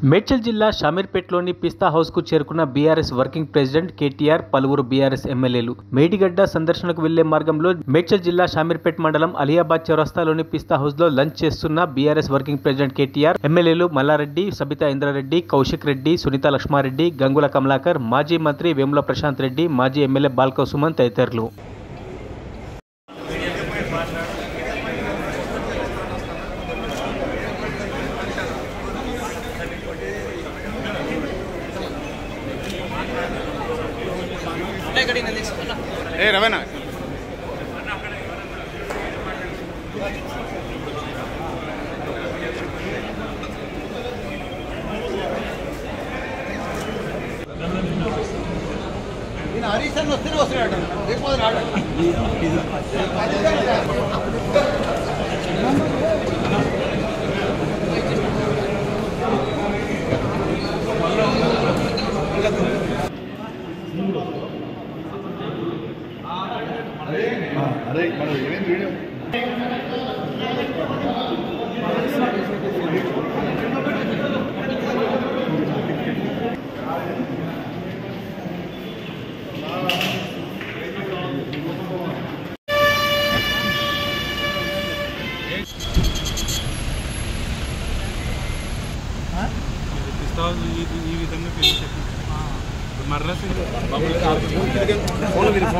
మేడ్చల్ జిల్లా షామీర్పేట్లోని పిస్తా హౌస్కు చేరుకున్న BRS working president KTR పలువురు బీఆర్ఎస్ ఎమ్మెల్యేలు మేడిగడ్డ సందర్శనకు వెళ్లే మార్గంలో మేడ్చల్ జిల్లా షామీర్పేట్ మండలం అలియాబాద్ చౌరస్తాలోని పిస్తా హౌస్లో లంచ్ చేస్తున్న బీఆర్ఎస్ వర్కింగ్ ప్రెసిడెంట్ కేటీఆర్ ఎమ్మెల్యేలు మల్లారెడ్డి, సబితా ఇంద్రారెడ్డి, కౌశిక్ రెడ్డి, సునీత లక్ష్మారెడ్డి, గంగుల కమలాకర్, మాజీ మంత్రి వేముల ప్రశాంత్ రెడ్డి, మాజీ ఎమ్మెల్యే బాల్క సుమన్ తదితరులు. రవణ హరీష్ అన్న వస్తేనే వస్తున్నాడు, లేకపోతే రాడు. అరే మనం ఏమేమి వీడియో ఈ విధంగా మర్రా ఫోన్